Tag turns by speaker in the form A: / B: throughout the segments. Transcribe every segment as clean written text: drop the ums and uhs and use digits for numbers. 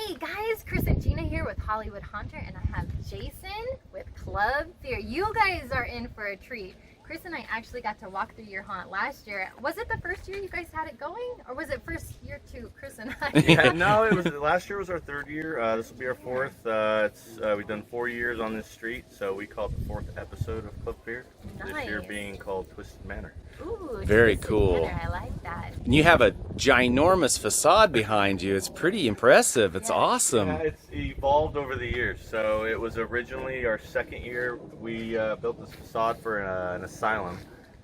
A: Hey guys, Chris and Gina here with Hollywood Hunter, and I have Jason with Club Fear. You guys are in for a treat. Chris and I actually got to walk through your haunt last year. Was it the first year you guys had it going, or was it first year too, Chris and I?
B: Yeah, no, it was last year was our third year. This will be our fourth. We've done 4 years on this street, so we call it the fourth episode of Club Fear.
A: Nice.
B: This year being called Twisted Manor.
A: Ooh,
C: Very
A: Twisted
C: cool.
A: Manor, I like that.
C: And you have a ginormous facade behind you. It's pretty impressive. It's awesome.
B: Yeah, it's evolved over the years. So it was originally our second year. We built this facade for an asylum.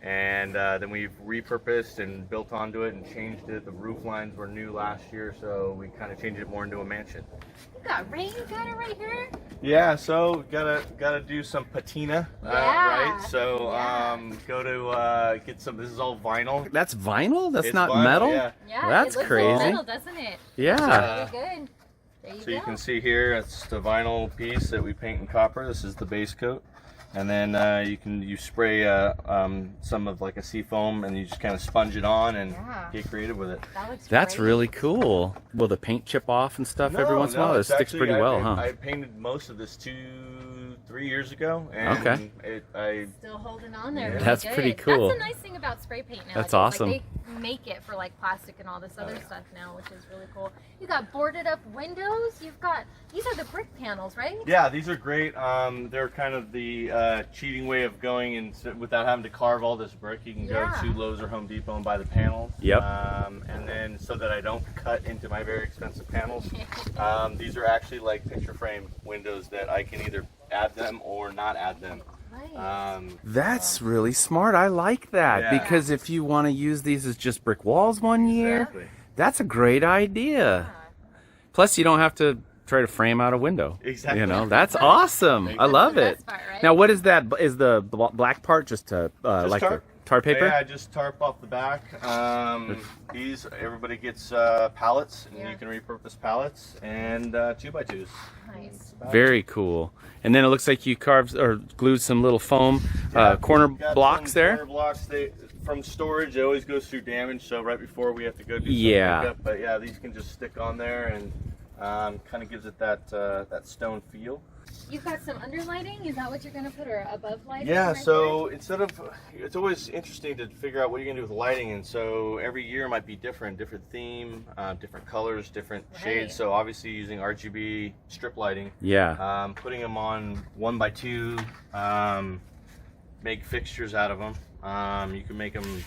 B: And then we've repurposed and built onto it and changed it. The roof lines were new last year, so we kind of changed it more into a mansion.
A: You got rain gutter right here?
B: Yeah, so gotta do some patina, right? So go to get some. This is all vinyl.
C: That's vinyl? That's
B: It's
C: not
B: vinyl,
C: metal?
B: yeah.
A: Yeah,
C: That's
A: it looks
C: crazy.
A: like metal, doesn't it?
C: Yeah.
A: Very good. There you
B: So
A: go.
B: you can see here, it's the vinyl piece that we paint in copper. This is the base coat. And then you spray some of like a sea foam, and you just kind of sponge it on and get creative with it.
A: That looks
C: That's
A: great.
C: really cool. Will the paint chip off and stuff every once in a while? It
B: it's
C: sticks
B: actually-
C: pretty well, huh?
B: I painted most of this 2-3 years ago, and
C: Okay.
A: Still holding on there.
B: Yeah.
A: Really
C: That's
A: good.
C: pretty cool.
A: That's the nice thing about spray paint now.
C: That's
A: Like,
C: awesome.
A: they make it for like plastic and all this other stuff now, which is really cool. You got boarded up windows. You've got, these are the brick panels, right?
B: Yeah, these are great. They're kind of the cheating way of going and without having to carve all this brick. You can go to Lowe's or Home Depot and buy the panels.
C: Yep.
B: And then so that I don't cut into my very expensive panels, these are actually like picture frame windows that I can either add them or not add them.
C: That's really smart. I like that.
B: Yeah.
C: Because if you want to use these as just brick walls one year,
B: Exactly.
C: that's a great idea. Plus, you don't have to try to frame out a window.
B: Exactly.
C: You know, that's awesome. I love
A: the
C: it.
A: best part, right?
C: Now, what is that? Is the black part just like
B: tarp.
C: the tar paper?
B: Yeah, just tarp off the back. These, everybody gets pallets, and you can repurpose pallets and 2x2s.
A: Nice.
C: Very cool. And then it looks like you carved or glued some little foam corner
B: Got
C: blocks
B: some
C: there.
B: Corner blocks. From storage, it always goes through damage, so right before we have to go do some pickup. But yeah, these can just stick on there and kind of gives it that stone feel.
A: You've got some underlighting. Is that what you're going to put, or above lighting?
B: Yeah,
A: right
B: so instead of, it's always interesting to figure out what you're going to do with lighting, and so every year might be different theme, different colors, different shades. So obviously using RGB strip lighting, putting them on 1x2, make fixtures out of them. You can make them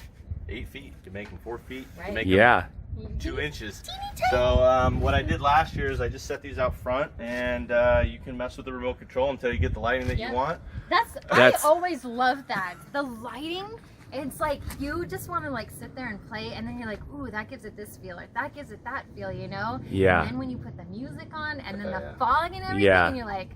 B: 8 feet, you can make them 4 feet, you can make them 2 inches. So what I did last year is I just set these out front, and you can mess with the remote control until you get the lighting that you want.
A: I always love that. The lighting, it's like you just want to like sit there and play, and then you're like, ooh, that gives it this feel, or that gives it that feel, you know?
C: Yeah.
A: And then when you put the music on, and then the fog and everything, and you're like,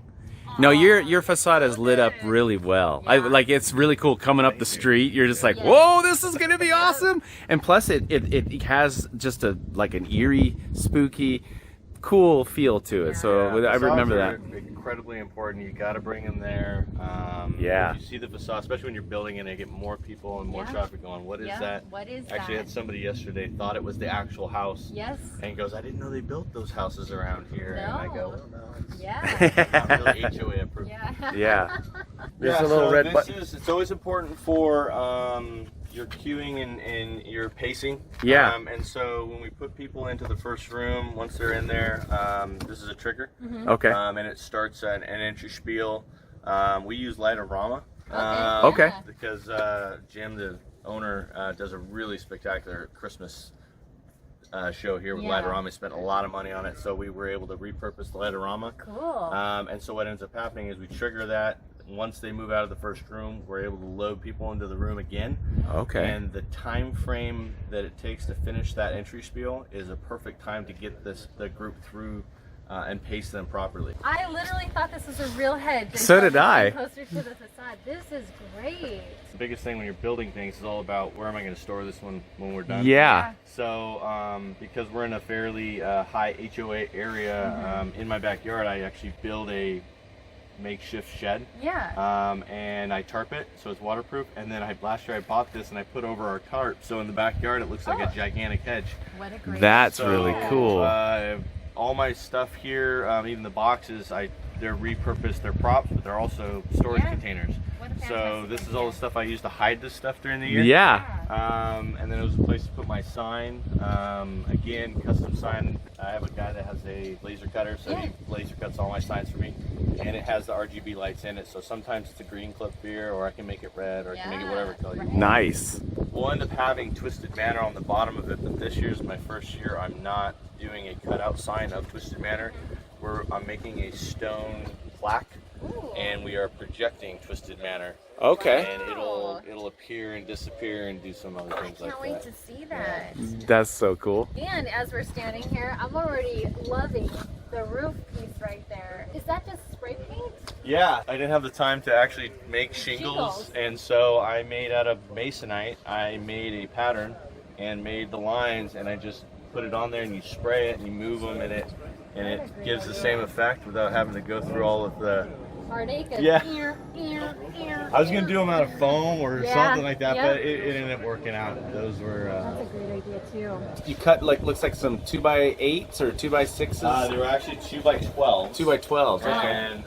C: no, your facade is lit up really well. Like it's really cool coming up the street. You're just like, whoa, this is gonna be awesome. And plus, it has just like an eerie, spooky, cool feel to it. So I remember that.
B: Incredibly important. You got to bring them there.
C: Yeah.
B: You see the facade, especially when you're building it, and get more people and more traffic going. What is that?
A: What is that?
B: Actually, I had somebody yesterday thought it was the actual house.
A: Yes.
B: And goes, I didn't know they built those houses around here.
A: No.
B: And I go, well, no,
A: Yeah.
B: not really HOA approved.
C: Yeah. There's
B: Yeah,
C: a little
B: so
C: red
B: this
C: button.
B: it's always important for your queuing and your pacing.
C: Yeah.
B: And so when we put people into the first room, once they're in there, this is a trigger.
C: Okay.
B: And it starts an entry spiel. We use Lightorama.
C: Okay.
B: Because Jim, the owner, does a really spectacular Christmas show here with Lightorama. He spent a lot of money on it, so we were able to repurpose the Lightorama.
A: Cool.
B: And so what ends up happening is we trigger that. Once they move out of the first room, we're able to load people into the room again.
C: Okay.
B: And the time frame that it takes to finish that entry spiel is a perfect time to get the group through and pace them properly.
A: I literally thought this was a real hedge.
C: So did I.
A: Closer to the facade. This is great.
B: The biggest thing when you're building things is all about where am I going to store this when we're done.
C: Yeah.
B: So because we're in a fairly high HOA area, in my backyard I actually build a makeshift shed.
A: Yeah.
B: And I tarp it so it's waterproof, and then last year I bought this and I put over our tarp, so in the backyard it looks like a gigantic hedge.
A: What a great
C: That's really cool.
B: all my stuff here, even the boxes, they're repurposed. They're props, but they're also storage containers. So this is all the stuff I use to hide this stuff during the year.
C: Yeah.
B: And then it was a place to put my sign. Again, custom sign. I have a guy that has a laser cutter, so he laser cuts all my signs for me. And it has the RGB lights in it, so sometimes it's a green club beer, or I can make it red, or I can make it whatever color you want.
C: Nice.
B: We'll end up having Twisted Manor on the bottom of it, but this year's my first year. I'm not doing a cutout sign of Twisted Manor. I'm making a stone plaque. And we are projecting Twisted Manor.
C: Okay.
B: And it'll appear and disappear and do some other things like that.
A: I can't wait to see that.
C: That's so cool.
A: And as we're standing here, I'm already loving the roof piece right there. Is that just spray paint?
B: Yeah, I didn't have the time to actually make shingles. And so I made out of masonite, I made a pattern and made the lines, and I just put it on there, and you spray it and you move them, and it gives the same effect without having to go through all of the
A: heartache of
B: I was gonna do them out of foam or something like that, but it ended up working out. Those were
A: that's a great idea too.
C: You cut looks like some 2x8s or 2x6s.
B: They were actually 2x12s.
C: 2x12s. Okay.
B: And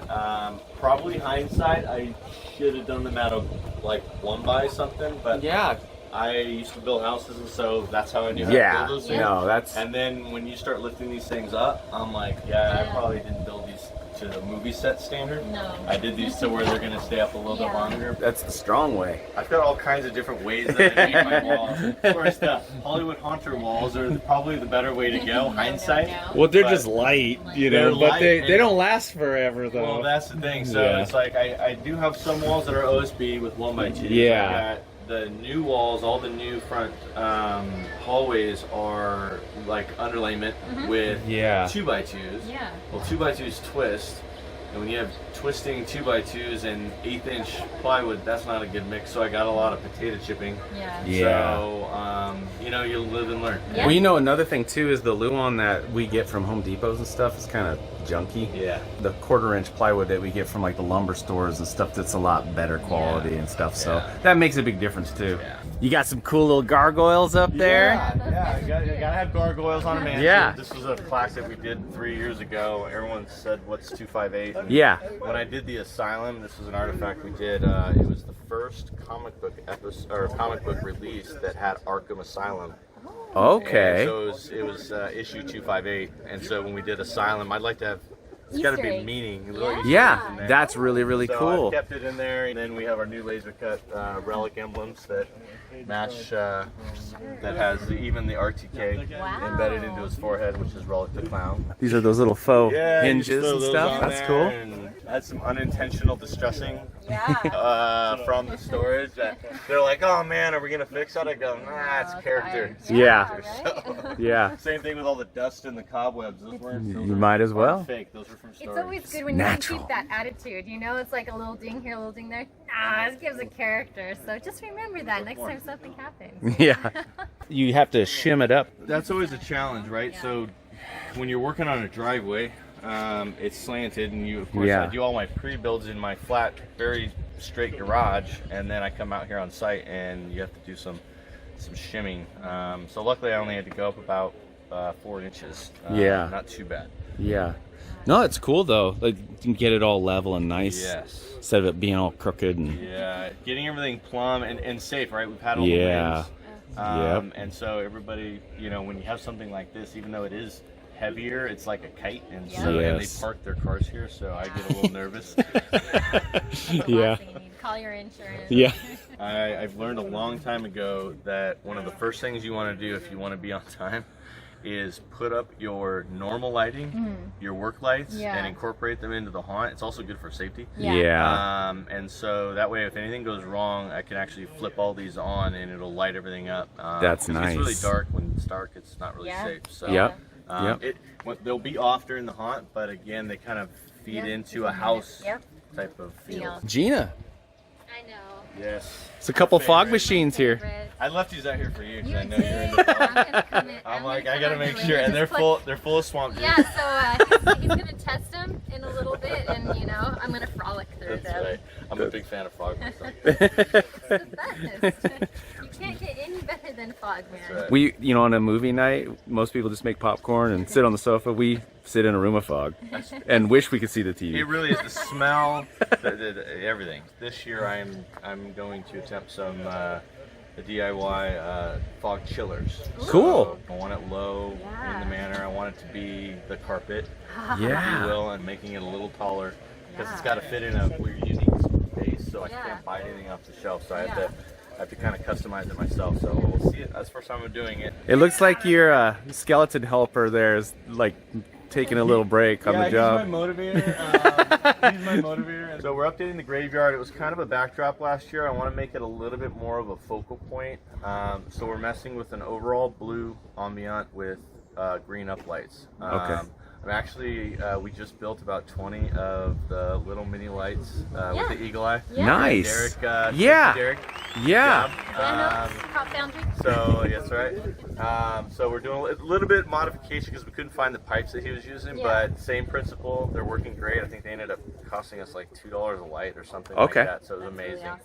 B: probably hindsight, I should have done them out of like 1x something, but
C: yeah.
B: I used to build houses, and so that's how I knew how to build those things.
C: No, that's.
B: And then when you start lifting these things up, I'm like, I probably didn't build these to the movie set standard.
A: No.
B: I did these to where they're going to stay up a little bit longer.
C: That's the strong way.
B: I've got all kinds of different ways that I make my walls. Of course, the Hollywood Haunter walls are probably the better way to go, hindsight.
D: Well, they're just light, you know, but they don't last forever, though.
B: Well, that's the thing. So it's like I do have some walls that are OSB with 1x2.
C: Yeah.
B: I got the new walls, all the new front hallways are like underlayment with 2x2s.
A: Yeah.
B: Well, 2x2s twist, and when you have twisting 2x2s and 1/8" plywood, that's not a good mix. So I got a lot of potato chipping. So you live and learn.
C: Well, another thing too is the Luan that we get from Home Depots and stuff is kind of junky.
B: Yeah.
C: The 1/4" plywood that we get from like the lumber stores and stuff, that's a lot better quality and stuff. So that makes a big difference too.
B: Yeah.
C: You got some cool little gargoyles up there.
B: Yeah, you gotta have gargoyles on a mansion.
C: Yeah.
B: This was a class that we did 3 years ago. Everyone said, "What's 258?"
C: Yeah.
B: When I did the Asylum, this was an artifact we did. It was the first comic book episode or comic book release that had Arkham Asylum.
C: Okay.
B: And so it was issue 258, and so when we did Asylum, I'd like to have. It's got to be meaning.
C: Yeah, that's really, really cool.
B: I kept it in there, and then we have our new laser cut relic emblems that match. That has even the RTK embedded into his forehead, which is Relic the Clown.
C: These are those little faux
B: Yeah,
C: hinges and stuff. That's cool.
B: And had some unintentional distressing from the storage. They're like, "Oh man, are we gonna fix that?" I go, "Nah, it's character." It's character. So, same thing with all the dust and the cobwebs. Those weren't.
C: You might as well.
B: Fake. Those were from storage.
A: It's always good when you can keep that attitude. It's like a little ding here, a little ding there. This gives a character. So just remember that next time something happens.
C: Yeah. You have to shim it up.
B: That's always a challenge, right? So when you're working on a driveway, it's slanted, and of course I do all my pre-builds in my flat, very straight garage, and then I come out here on site, and you have to do some shimming. So luckily, I only had to go up about 4 inches. Not too bad.
C: Yeah. No, it's cool though. Like you can get it all level and nice.
B: Yes.
C: Instead of it being all crooked and.
B: Yeah, getting everything plumb and safe, right? We've had all the winds. And so everybody, when you have something like this, even though it is heavier, it's like a kite, and so and they park their cars here, so I get a little nervous.
A: You call your insurance.
C: Yeah.
B: I've learned a long time ago that one of the first things you want to do if you want to be on time is put up your normal lighting, your work lights, and incorporate them into the haunt. It's also good for safety. And so that way, if anything goes wrong, I can actually flip all these on, and it'll light everything up.
C: That's nice.
B: It's really dark. When it's dark, it's not really safe. So they'll be off during the haunt, but again, they kind of feed into a house type of feel.
C: Gina.
A: I know.
B: Yes.
C: It's a couple fog machines here.
B: I left these out here for you because I know you're into fog. I'm like, I gotta make sure, and they're full of swamp juice.
A: Yeah, so he's gonna test them in a little bit, and I'm gonna frolic through them.
B: That's right. I'm a big fan of fog myself.
A: It's the best. You can't get any better than fog, man.
B: right.
C: We, on a movie night, most people just make popcorn and sit on the sofa. We sit in a room of fog and wish we could see the TV.
B: It really is the smell, everything. This year I'm going to attempt some the DIY fog chillers.
C: Cool.
B: So I want it low in the manor. I want it to be the carpet, if you will, and making it a little taller because it's got to fit in a weird, unique space. So I can't buy anything off the shelf. So I have to kind of customize it myself. So we'll see it. That's the first time I'm doing it.
C: It looks like your skeleton helper there is like taking a little break on the job.
B: He's my motivator. And so we're updating the graveyard. It was kind of a backdrop last year. I want to make it a little bit more of a focal point. So we're messing with an overall blue ambient with green uplights.
C: Okay.
B: I'm actually, we just built about 20 of the little mini lights with the eagle eye.
C: Nice.
B: Derek, Derek.
A: Prop Foundry.
B: So, yes, right. So we're doing a little bit modification because we couldn't find the pipes that he was using, but same principle. They're working great. I think they ended up costing us like $2 a light or something like that. So it was amazing.
A: Really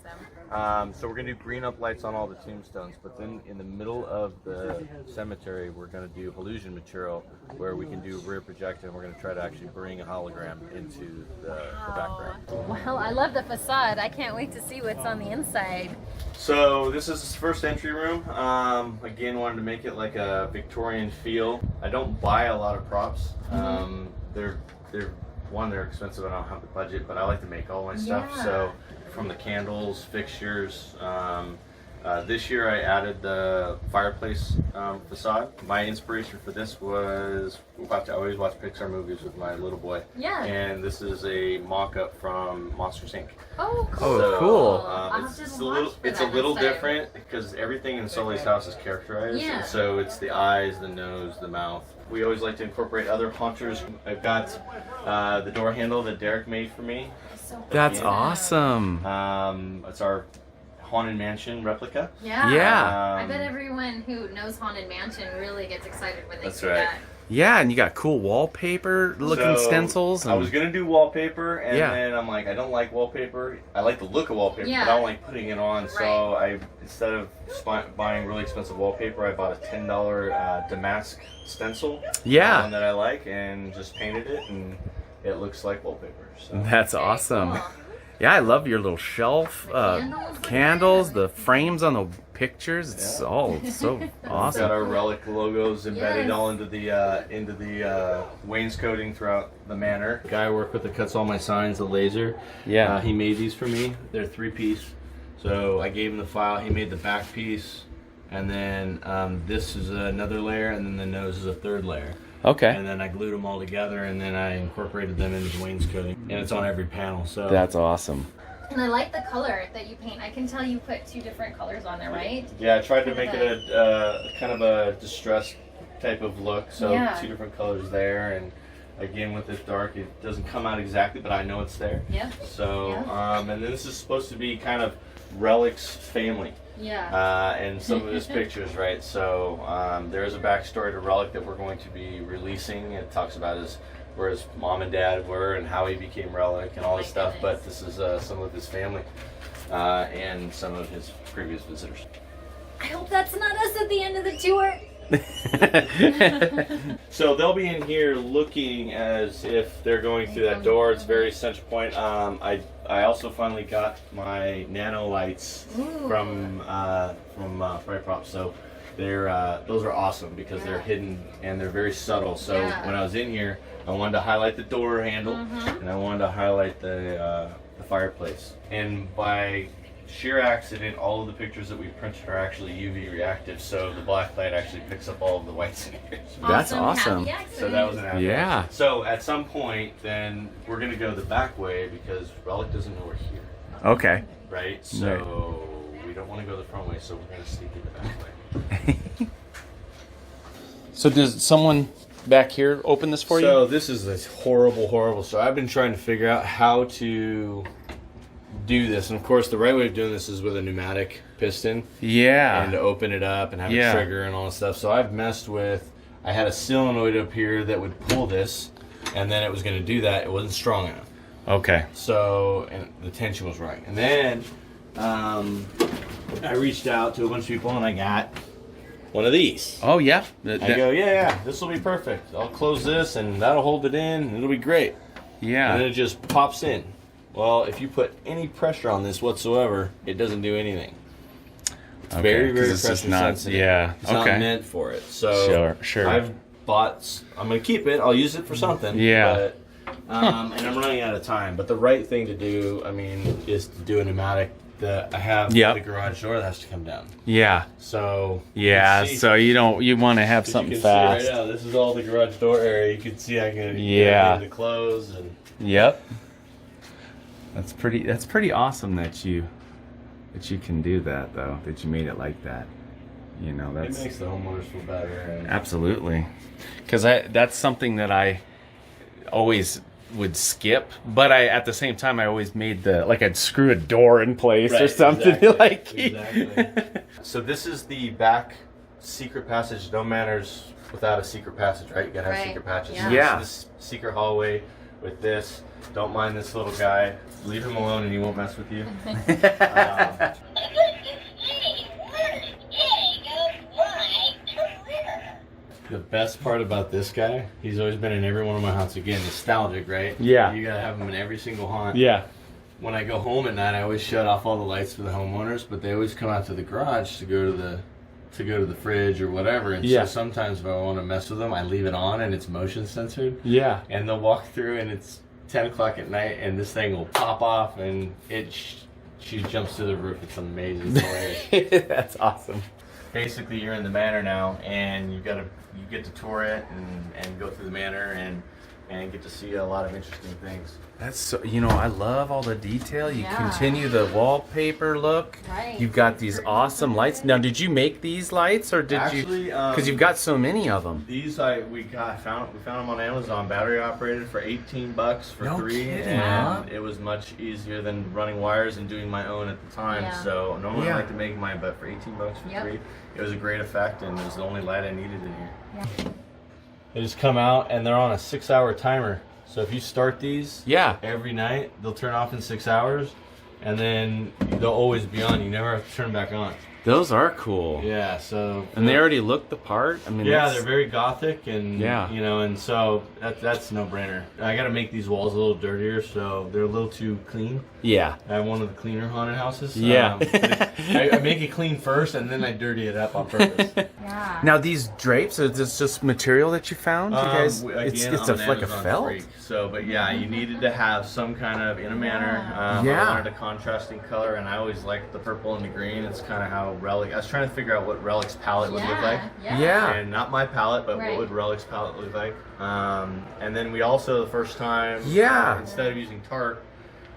A: awesome.
B: So we're going to do green up lights on all the tombstones, but then in the middle of the cemetery, we're going to do illusion material where we can do rear projection. And we're going to try to actually bring a hologram into the background.
A: Well, I love the facade. I can't wait to see what's on the inside.
B: So this is his first entry room. Again, wanted to make it like a Victorian feel. I don't buy a lot of props. They're expensive. I don't have the budget, but I like to make all my stuff. So from the candles, fixtures. This year I added the fireplace facade. My inspiration for this was I always watch Pixar movies with my little boy. Yeah. And this is a mock-up from Monsters Inc.
A: Oh, cool.
B: So,
A: cool.
B: It's a little different because everything in Sully's house is characterized. Yeah. And so it's the eyes, the nose, the mouth. We always like to incorporate other haunters. I've got the door handle that Derek made for me.
C: That's awesome.
B: It's our Haunted Mansion replica.
A: Yeah. I bet everyone who knows Haunted Mansion really gets excited when they see that.
C: Yeah, and you got cool wallpaper looking stencils. And...
B: I was going to do wallpaper, and then I'm like, I don't like wallpaper. I like the look of wallpaper, but I don't like putting it on. So instead of buying really expensive wallpaper, I bought a $10 Damask stencil. Yeah. One that I like, and just painted it, and it looks like wallpaper. So.
C: That's awesome. Cool. Yeah, I love your little shelf, candles, the frames on the pictures. It's all so awesome.
B: Got our relic logos embedded all into the wainscoting throughout the manor. Guy I work with that cuts all my signs, the laser. Yeah. He made these for me. They're 3-piece. So I gave him the file. He made the back piece, and then this is another layer, and then the nose is a third layer.
C: Okay.
B: And then I glued them all together, and then I incorporated them into the wainscoting, and it's on every panel. So
C: that's awesome.
A: And I like the color that you paint. I can tell you put 2 different colors on there, right?
B: Yeah, I tried to make it a kind of a distressed type of look. So 2 different colors there, and again with it dark, it doesn't come out exactly, but I know it's there. Yeah. So and then this is supposed to be kind of Relic's family. Yeah. And some of his pictures, right? So there is a backstory to Relic that we're going to be releasing. It talks about where his mom and dad were and how he became Relic and all this stuff. But this is some of his family and some of his previous visitors.
A: I hope that's not us at the end of the tour.
B: So they'll be in here looking as if they're going through that door. It's very center point. I also finally got my nano lights from Fire Props. So those are awesome because they're hidden and they're very subtle. So when I was in here, I wanted to highlight the door handle and I wanted to highlight the fireplace. And by sheer accident, all of the pictures that we printed are actually UV reactive, so the black light actually picks up all of the whites in here.
C: That's awesome.
B: So that was an accident. Yeah. So at some point, then we're going to go the back way because Relic doesn't know we're here.
C: Okay.
B: Right? So we don't want to go the front way, so we're going to sneak in the back way.
C: So does someone back here open this for you?
B: So this is a horrible. So I've been trying to figure out how to do this, and of course the right way of doing this is with a pneumatic piston. Yeah. And to open it up and have a trigger and all that stuff. So I've messed with, I had a solenoid up here that would pull this, and then it was going to do that. It wasn't strong enough. Okay. So, and the tension was right. And then I reached out to a bunch of people, and I got one of these.
C: Oh yeah.
B: I go, yeah, this will be perfect. I'll close this and that'll hold it in and it'll be great.
C: Yeah.
B: And then it just pops in. Well, if you put any pressure on this whatsoever, it doesn't do anything. It's very, very pressure sensitive.
C: Yeah.
B: It's not meant for it. So
C: sure.
B: I'm going to keep it. I'll use it for something.
C: Yeah.
B: But, and I'm running out of time. But the right thing to do, I mean, is to do a pneumatic. I have the garage door that has to come down.
C: Yeah.
B: So
C: so you want to have something fast.
B: See right now, this is all the garage door area. You can see I can get it to close and.
C: Yep. That's pretty awesome that you can do that though. That you made it like that. You know,
B: it makes the homeowners feel better. And
C: absolutely. Because that's something that I always would skip, but at the same time I always made I'd screw a door in place or something
B: Exactly. So this is the back secret passage. No manners without a secret passage, right? You gotta have secret patches.
C: Yeah.
B: This secret hallway with this. Don't mind this little guy. Leave him alone and he won't mess with you. The best part about this guy, he's always been in every one of my hunts. Again, nostalgic, right?
C: Yeah.
B: You gotta have him in every single hunt.
C: Yeah.
B: When I go home at night, I always shut off all the lights for the homeowners, but they always come out to the garage to go to the fridge or whatever. And so sometimes if I want to mess with them, I leave it on and it's motion censored.
C: Yeah.
B: And they'll walk through and it's 10 o'clock at night and this thing will pop off and she jumps to the roof. It's amazing.
C: That's awesome.
B: Basically, you're in the manor now, and you get to tour it and go through the manor and get to see a lot of interesting things.
C: That's so, I love all the detail. You continue the wallpaper look.
A: Right.
C: You've got these awesome lights. Now, did you make these lights or did you? Because you've got so many of them.
B: These we found them on Amazon, battery operated for $18 for
C: no
B: 3,
C: kidding,
B: and it was much easier than running wires and doing my own at the time.
A: Yeah.
B: So normally I like to make mine, but for $18 for 3, it was a great effect, and it was the only light I needed in here. Yeah. They just come out and they're on a 6-hour timer. So if you start these every night, they'll turn off in 6 hours, and then they'll always be on. You never have to turn them back on.
C: Those are cool.
B: Yeah, so...
C: And they already look the part? I mean,
B: they're very gothic, and, and so that's no-brainer. I gotta make these walls a little dirtier, so they're a little too clean.
C: Yeah.
B: I have one of the cleaner haunted houses.
C: Yeah.
B: I make it clean first, and then I dirty it up on purpose.
A: Yeah.
C: Now, these drapes, is this just material that you found? You guys,
B: again,
C: it's
B: I'm
C: like a
B: Amazon
C: felt?
B: freak. So, but you needed to have some kind of, in a manner, I wanted a contrasting color, and I always liked the purple and the green. It's kind of how Relic, I was trying to figure out what Relic's palette would look like.
C: Yeah.
B: And not my palette, but what would Relic's palette look like. And then we also, the first time, instead of using tarp,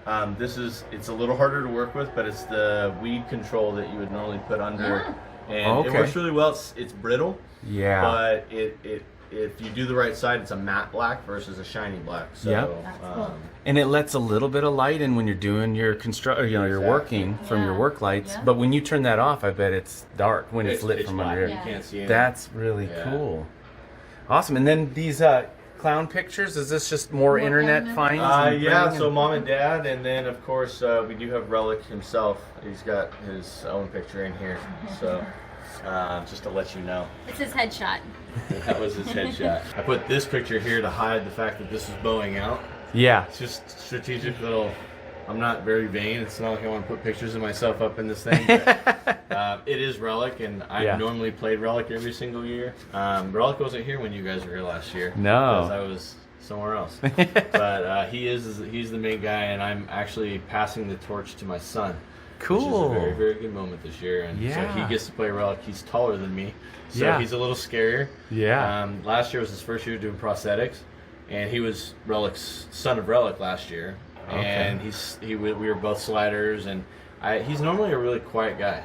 B: it's a little harder to work with, but it's the weed control that you would normally put under. And it works really well. It's brittle. Yeah. But if you do the right side, it's a matte black versus a shiny black. So,
A: that's cool.
C: And it lets a little bit of light in when you're doing your you're working from your work lights. Yeah. But when you turn that off, I bet it's dark when it's lit from under here.
B: You can't see it.
C: That's really cool. Awesome. And then these clown pictures, is this just more internet finds?
B: So mom and dad, and then of course we do have Relic himself. He's got his own picture in here. So just to let you know.
A: It's his headshot.
B: That was his headshot. I put this picture here to hide the fact that this is bowing out.
C: Yeah.
B: It's just strategic little... I'm not very vain. It's not like I want to put pictures of myself up in this thing. But, it is Relic, and I've normally played Relic every single year. Relic wasn't here when you guys were here last year.
C: No.
B: Because I was somewhere else. But he's the main guy, and I'm actually passing the torch to my son.
C: Cool.
B: Which is a very, very good moment this year. And so he gets to play Relic. He's taller than me. So he's a little scarier.
C: Yeah.
B: Last year was his first year doing prosthetics. And he was Relic's son of Relic last year. And we were both sliders, and he's normally a really quiet guy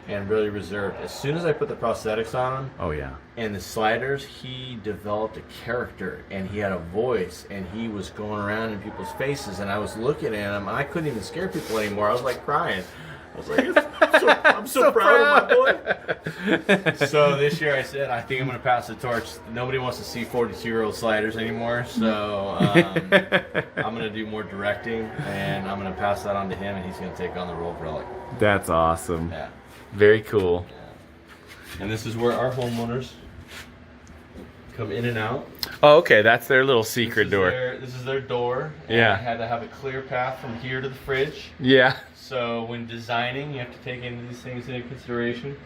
B: and really reserved. As soon as I put the prosthetics on him, and the sliders, he developed a character, and he had a voice, and he was going around in people's faces, and I was looking at him, and I couldn't even scare people anymore. I was like crying. I was like, I'm so proud of my boy. So this year I said, I think I'm going to pass the torch. Nobody wants to see 42-year-old sliders anymore, so I'm going to do more directing, and I'm going to pass that on to him, and he's going to take on the role of Relic.
C: That's awesome.
B: Yeah.
C: Very cool.
B: And this is where our homeowners come in and out.
C: Oh, okay. That's their little secret door.
B: This is their door.
C: Yeah.
B: I had to have a clear path from here to the fridge.
C: Yeah.
B: So when designing, you have to take into these things into consideration.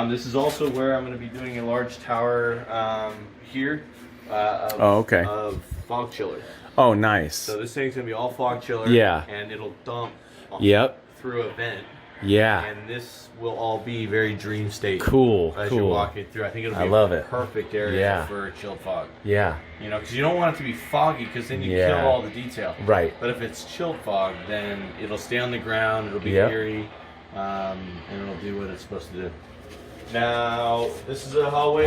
B: This is also where I'm going to be doing a large tower here of fog chiller.
C: Oh, nice.
B: So this thing's going to be all fog chiller.
C: Yeah.
B: And it'll dump through a vent.
C: Yeah.
B: And this will all be very dream state.
C: Cool.
B: As you're walking through. I think it'll be a perfect area for chilled fog.
C: Yeah.
B: You know, because you don't want it to be foggy because then you kill all the detail.
C: Right.
B: But if it's chilled fog, then it'll stay on the ground, it'll be eerie, and it'll do what it's supposed to do. Now, this is a hallway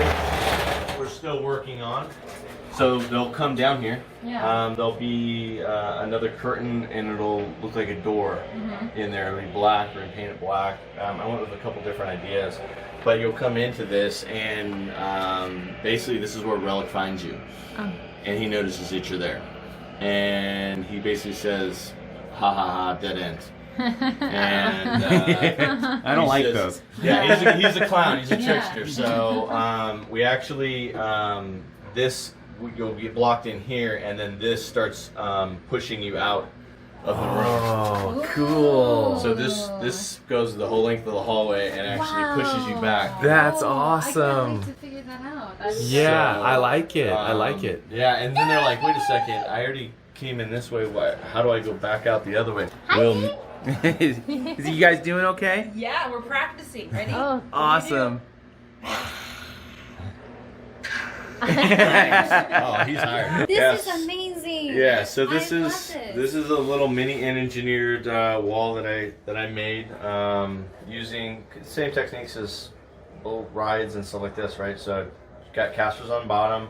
B: we're still working on. So they'll come down here.
A: Yeah.
B: There'll be another curtain, and it'll look like a door in there. It'll be black. We're going to paint it black. I went with a couple different ideas. But you'll come into this, and basically this is where Relic finds you. Oh. And he notices that you're there. And he basically says, ha ha ha, dead end. And
C: I don't like those.
B: Yeah, he's a clown. He's a trickster. So we actually, you'll get blocked in here, and then this starts pushing you out of the room.
C: Oh, cool.
B: So this goes the whole length of the hallway and actually pushes you back.
C: That's
A: I
C: awesome.
A: can't wait to figure that out.
C: I like it. I like it.
B: Yeah, and then they're like, wait a second, I already came in this way. How do I go back out the other way?
C: Is you guys doing okay?
E: Yeah, we're practicing. Ready?
A: Oh,
C: awesome.
B: Oh, he's hired.
A: This is amazing.
B: Yeah, so this is a little mini engineered wall that I made using the same techniques as little rides and stuff like this, right? So I've got casters on bottom.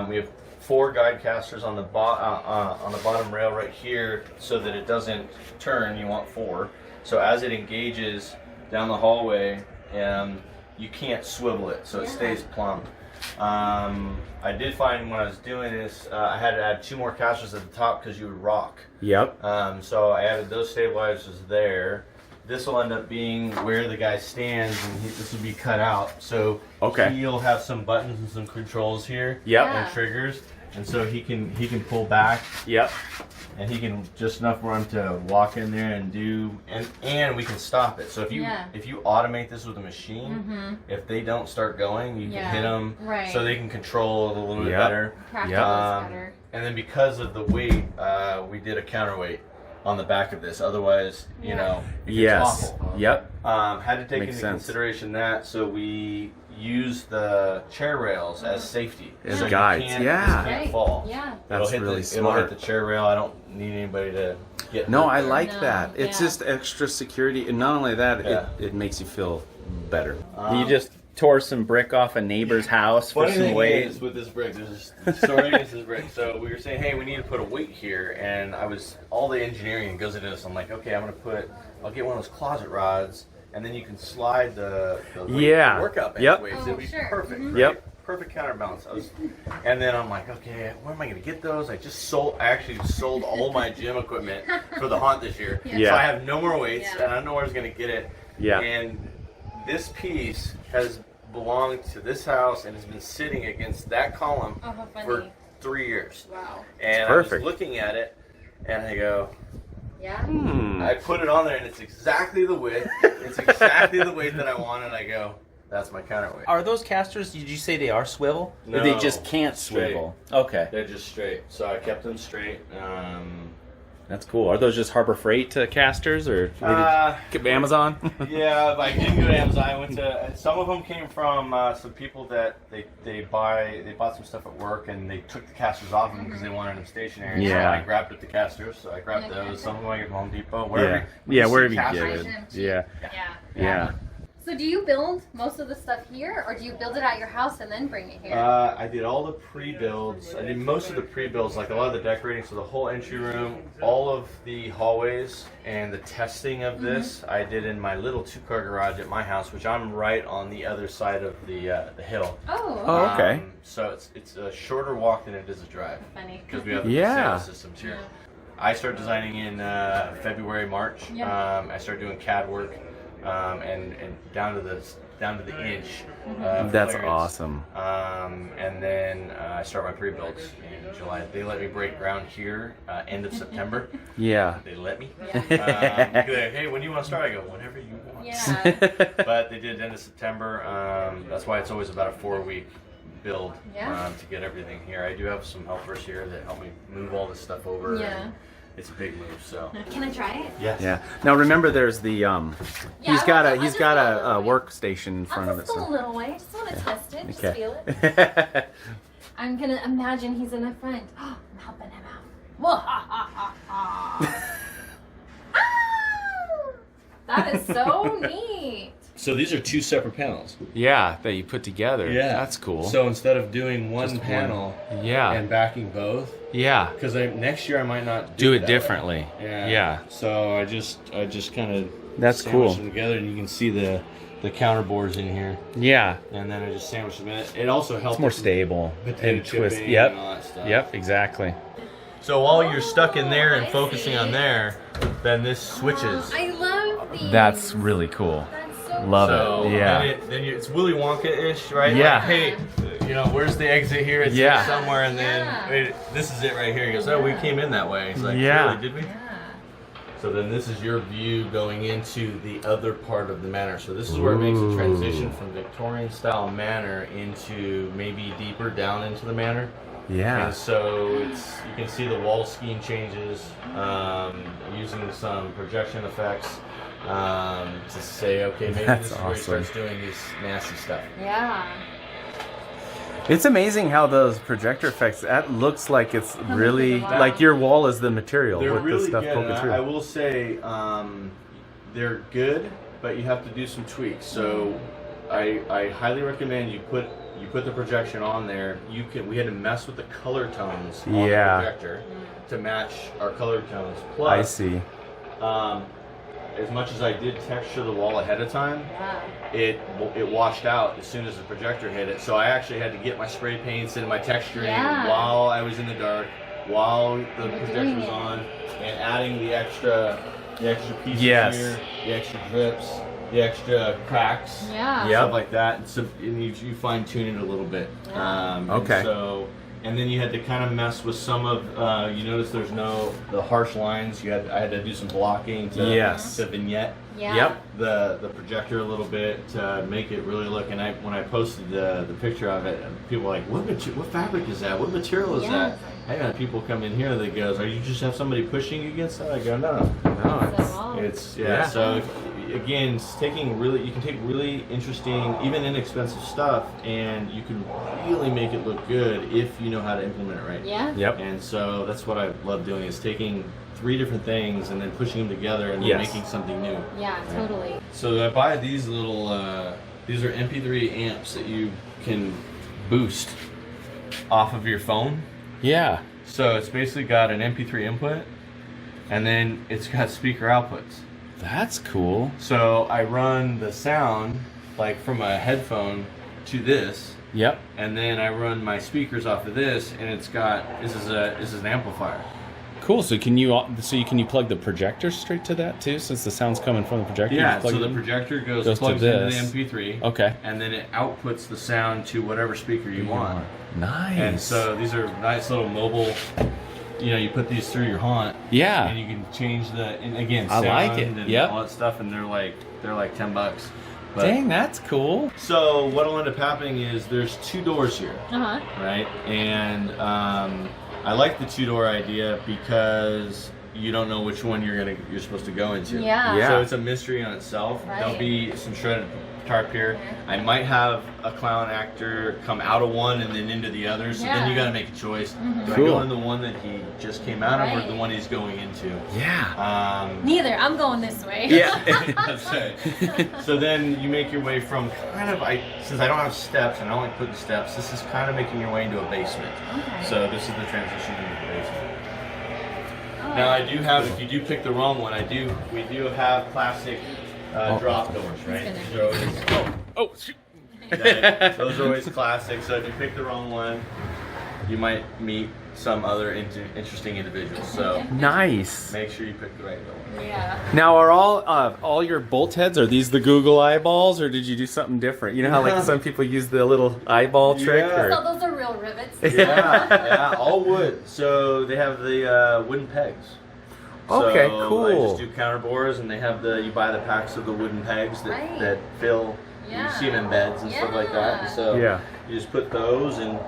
B: We have 4 guide casters on the bottom rail right here, so that it doesn't turn. You want 4. So as it engages down the hallway, you can't swivel it, so it stays plumb. I did find when I was doing this, I had to add 2 more casters at the top because you would rock.
C: Yep.
B: So I added those stabilizers there. This will end up being where the guy stands, and this will be cut out. So he'll have some buttons and some controls here.
C: Yep.
B: And triggers, and so he can pull back.
C: Yep.
B: And he can just enough for him to walk in there and do, and we can stop it. So if you automate this with a machine, if they don't start going, you can hit them, so they can control it a little bit better.
A: Better.
B: And then because of the weight, we did a counterweight on the back of this. Otherwise, you know, it's awful.
C: Yep.
B: Had to take into consideration that, so we use the chair rails as safety.
C: As
B: so
C: guides,
B: this can't fall.
A: Yeah.
C: That's really smart.
B: It'll hit the chair rail. I don't need anybody to get
C: No,
B: hurt
C: I
B: there.
C: like that. It's just extra security, and not only that, it makes you feel better. You just tore some brick off a neighbor's house for some weight.
B: Is with this brick, there's a story against this brick. So we were saying, hey, we need to put a weight here, and all the engineering goes into this. I'm like, okay, I'll get one of those closet rods, and then you can slide the workout bench weights. It'll be perfect. Right?
C: Yep.
B: Perfect counterbalance. And then I'm like, okay, where am I going to get those? I actually sold all my gym equipment for the haunt this year. So I have no more weights, and I don't know where I was going to get it.
C: Yeah.
B: And this piece has belonged to this house and has been sitting against that column for 3 years.
A: Wow.
B: And I was looking at it, and I go, I put it on there, and it's exactly the width. It's exactly the weight that I want, and I go, that's my counterweight.
F: Are those casters, did you say they are swivel?
B: No.
F: Or they just can't swivel? Okay.
B: They're just straight. So I kept them straight.
C: That's cool. Are those just Harbor Freight casters, or get Amazon?
B: Yeah, but I didn't go to Amazon. I went to. Some of them came from some people that they bought some stuff at work, and they took the casters off them because they wanted them stationary.
C: Yeah.
B: So I grabbed up the casters. So I grabbed those. Some of them I get from Home Depot.
C: Wherever you get it. Yeah.
A: So do you build most of the stuff here, or do you build it at your house and then bring it here?
B: I did all the pre-builds. I did most of the pre-builds, like a lot of the decorating. So the whole entry room, all of the hallways, and the testing of this, I did in my little 2-car garage at my house, which I'm right on the other side of the hill.
A: Oh,
C: okay.
B: So it's a shorter walk than it is a drive.
A: Funny.
B: Because we have the sound systems here. I started designing in February, March. I started doing CAD work. And down to the down to the inch.
C: That's
B: clearance.
C: awesome.
B: And then I start my pre-builds in July. They let me break ground here end of September.
C: Yeah.
B: They let me.
A: Yeah.
B: Hey, when do you want to start? I go, whenever you want.
A: Yeah.
B: But they did end of September. That's why it's always about a 4-week build to get everything here. I do have some helpers here that help me move all this stuff over.
A: Yeah.
B: It's a big move, so.
A: Can I try it?
B: Yes.
C: Yeah. Now remember, there's the he's got a workstation in front
A: I'll
C: of it.
A: just go a
C: So.
A: little way. I just want to test it. Just
C: Okay.
A: feel it. I'm gonna imagine he's in the front. I'm helping him out. That is so neat.
B: So these are 2 separate panels.
C: Yeah, that you put together.
B: Yeah.
C: That's cool.
B: So instead of doing one
C: Just
B: panel
C: Yeah.
B: and backing both,
C: Yeah.
B: because next year I might not
C: Do
B: it
C: it
B: that
C: differently.
B: way.
C: Yeah.
B: So I just kind of
C: That's
B: sandwich
C: cool.
B: them together, and you can see the counterboards in here,
C: Yeah.
B: and then I just sandwich them in. It also helps.
C: It's more stable
B: potato
C: and twist.
B: chipping
C: Yep.
B: and all that stuff.
C: Yep. Exactly.
B: So while you're stuck in there and
A: I
B: focusing
A: see.
B: on there, then this switches.
A: I love these.
C: That's really cool.
A: That's so
C: Love
B: So
C: it. Yeah.
B: it's Willy Wonka-ish, right?
C: Yeah.
B: Like, hey, where's the exit here? It's
C: Yeah.
B: here somewhere, and then
A: Yeah.
B: wait, this is it right here. He goes, oh, we came in that way. He's like,
C: Yeah.
B: really, did we?
A: Yeah.
B: So then this is your view going into the other part of the manor. So this is where it makes a transition from Victorian style manor into maybe deeper down into the manor.
C: Yeah.
B: And so you can see the wall scheme changes, using some projection effects to say, okay, maybe
C: That's
B: this is where he
C: awesome.
B: starts doing this nasty stuff.
A: Yeah.
C: It's amazing how those projector effects. That looks like it's really
A: through the wall.
C: like your wall is the material
B: They're
C: with
B: really
C: the stuff
B: good.
C: poking
B: And
C: through.
B: I will say they're good, but you have to do some tweaks. So I highly recommend you put the projection on there. We had to mess with the color tones on the projector to match our color tones. Plus,
C: I see.
B: As much as I did texture the wall ahead of time, it washed out as soon as the projector hit it. So I actually had to get my spray paints and my texturing while I was in the dark, while the projector was on, and adding the extra pieces here, the extra drips, the extra cracks, stuff like that. And so you fine tune it a little bit.
C: Okay.
B: And then you had to kind of mess with some of, you notice there's the harsh lines. I had to do some blocking to vignette the projector a little bit to make it really look. And when I posted the picture of it, people were like, what fabric is that? What material is that? I had people come in here that goes, you just have somebody pushing against that? I go, no, it's So again, you can take really interesting, even inexpensive stuff, and you can really make it look good if you know how to implement it right.
A: Yeah.
C: Yep.
B: And so that's what I love doing, is taking 3 different things and then pushing them together and then making something new.
A: Yeah, totally.
B: So I buy these little, these are MP3 amps that you can boost off of your phone.
C: Yeah.
B: So it's basically got an MP3 input, and then it's got speaker outputs.
C: That's cool.
B: So I run the sound like from a headphone to this.
C: Yep.
B: And then I run my speakers off of this, and it's got this is an amplifier.
C: Cool. So can you plug the projector straight to that too, since the sound's coming from the projector?
B: Yeah. So the projector goes plugs
C: to
B: into
C: this.
B: the MP3.
C: Okay.
B: And then it outputs the sound to whatever speaker you want.
C: Nice.
B: And so these are nice little mobile. You put these through your haunt.
C: Yeah.
B: And you can change sound
C: I like it.
B: and
C: Yep.
B: all that stuff, and they're like $10. But,
C: Dang, that's cool.
B: So what'll end up happening is there's 2 doors here, right? And I like the 2-door idea because you don't know which one you're supposed to go into.
A: Yeah.
B: So it's a mystery on itself.
A: Right.
B: There'll be some shredded tarp here. I might have a clown actor come out of one and then into the other. So then you got to make a choice. Do I go in the one that he just came out of, or the one he's going into?
C: Yeah.
A: Neither. I'm going this way.
C: Yeah.
B: That's right. So then you make your way from since I don't have steps and I don't like putting steps, this is kind of making your way into a basement.
A: Okay.
B: So this is the transition into the basement. Now I do have, if you do pick the wrong one, we do have plastic drop doors, right? These are always,
C: Oh, shoot.
B: those are always classic. So if you pick the wrong one, you might meet some other interesting individuals. So
C: Nice.
B: make sure you pick the right one.
A: Yeah.
C: Now, are all your bolt heads, are these the Google eyeballs, or did you do something different? You know how like some people use the little eyeball trick?
B: Yeah.
C: Or...
A: So those are real rivets.
B: Yeah, all wood. So they have the wooden pegs.
C: Okay,
B: so
C: cool.
B: I just do counter bores, and they have you buy the packs of the wooden pegs that fill.
A: Yeah.
B: You see them in beds and stuff like that. And so you just put those and.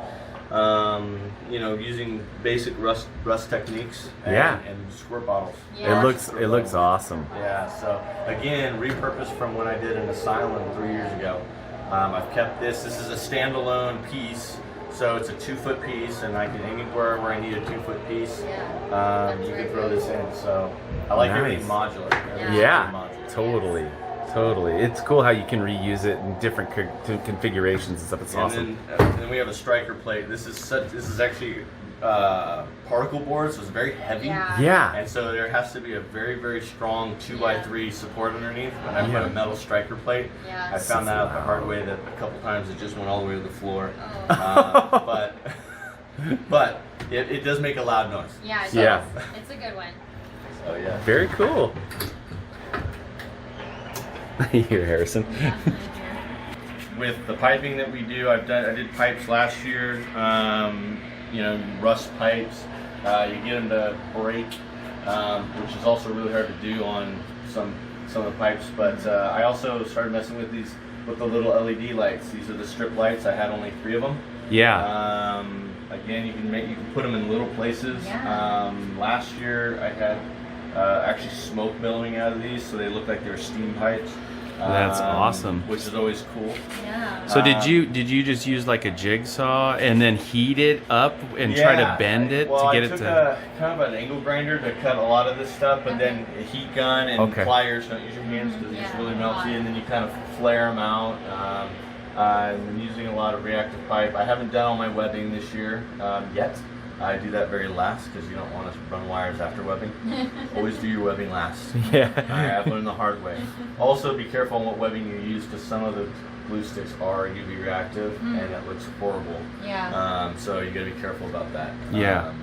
B: Using basic rust techniques and squirt bottles.
A: Yeah.
C: It looks awesome.
B: Yeah, so again, repurposed from when I did an asylum 3 years ago. I've kept this. This is a standalone piece, so it's a 2-foot piece, and I can anywhere where I need a 2-foot piece, you can throw this in. So I like everything modular.
C: Totally. Totally. It's cool how you can reuse it in different configurations and stuff. It's awesome.
B: Then we have a striker plate. This is actually particle board, so it's very heavy.
C: Yeah.
B: And so there has to be a very, very strong 2x3 support underneath. And I put a metal striker plate.
A: Yeah.
B: I found that out the hard way that a couple times it just went all the way to the floor. But it does make a loud noise.
A: Yeah, it does. It's a good one.
B: So yeah.
C: Very cool. Here, Harrison.
B: With the piping that we do, I did pipes last year. Rust pipes. You get them to break, which is also really hard to do on some of the pipes. But I also started messing with the little LED lights. These are the strip lights. I had only 3 of them.
C: Yeah.
B: Again, you can put them in little places.
A: Yeah.
B: Last year I had actually smoke billowing out of these, so they look like they were steam pipes.
C: That's awesome.
B: Which is always cool.
A: Yeah.
C: So did you just use like a jigsaw and then heat it up and try to bend it to get it to?
B: Kind of an angle grinder to cut a lot of this stuff, but then a heat gun and pliers. Don't use your hands because it's really melty, and then you kind of flare them out. I'm using a lot of reactive pipe. I haven't done all my webbing this year yet. I do that very last because you don't want to run wires after webbing. Always do your webbing last.
C: Yeah.
B: I've learned the hard way. Also, be careful on what webbing you use because some of the glue sticks are UV reactive and it looks horrible.
A: Yeah.
B: So you got to be careful about that.
C: Yeah.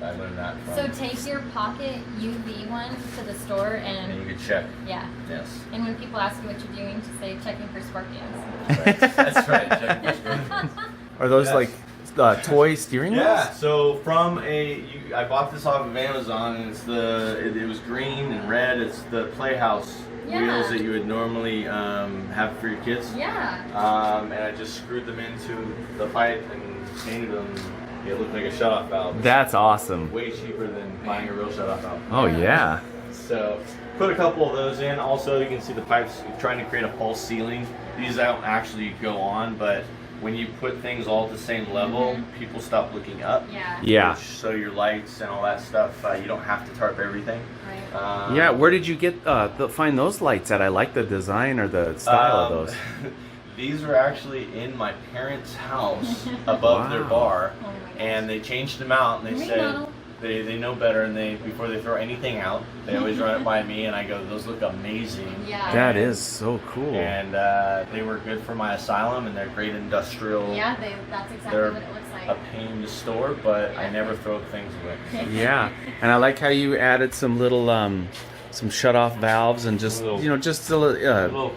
B: I learned that from.
A: So take your pocket UV one to the store and
B: you can check.
A: Yeah.
B: Yes.
A: And when people ask you what you're doing, to say checking for scorpions.
B: That's right. Checking for scorpions.
C: Are those like toy steering wheels?
B: Yeah. So I bought this off of Amazon, and it was green and red. It's the Playhouse wheels that you would normally have for your kids.
A: Yeah.
B: And I just screwed them into the pipe and painted them. It looked like a shutoff valve.
C: That's awesome.
B: Way cheaper than buying a real shutoff valve.
C: Oh yeah.
B: So put a couple of those in. Also, you can see the pipes trying to create a false ceiling. These don't actually go on, but when you put things all at the same level, people stop looking up.
C: Yeah.
B: So your lights and all that stuff, you don't have to tarp everything.
A: Right.
C: Yeah. Where did you get find those lights at? I like the design or the style of those.
B: These were actually in my parents' house above their bar, and they changed them out, and they said they know better, and before they throw anything out, they always run it by me, and I go, those look amazing.
A: Yeah.
C: That is so cool.
B: And they were good for my asylum, and they're great industrial.
A: Yeah, that's exactly what it looks like.
B: A pain to store, but I never throw things away.
C: Yeah, and I like how you added some little some shut-off valves and just just a little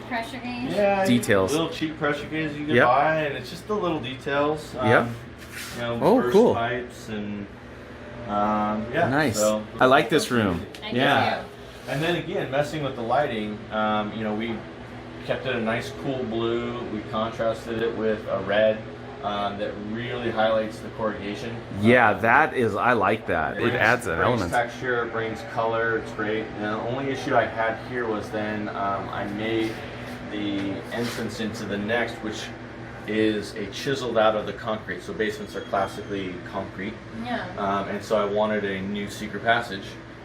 A: pressure gauge.
B: Yeah,
C: details.
B: Little cheap pressure gauges you can buy, and it's just the little details.
C: Oh, cool.
B: Pipes and
C: nice.
B: So
C: I like this room.
A: Thank
C: you.
B: And then again, messing with the lighting, we kept it a nice cool blue. We contrasted it with a red that really highlights the corrugation.
C: Yeah, I like that. It adds an element.
B: It brings texture, it brings color, it's great. And the only issue I had here was then I made the entrance into the next, which is a chiseled out of the concrete. So basements are classically concrete.
A: Yeah.
B: And so I wanted a new secret passage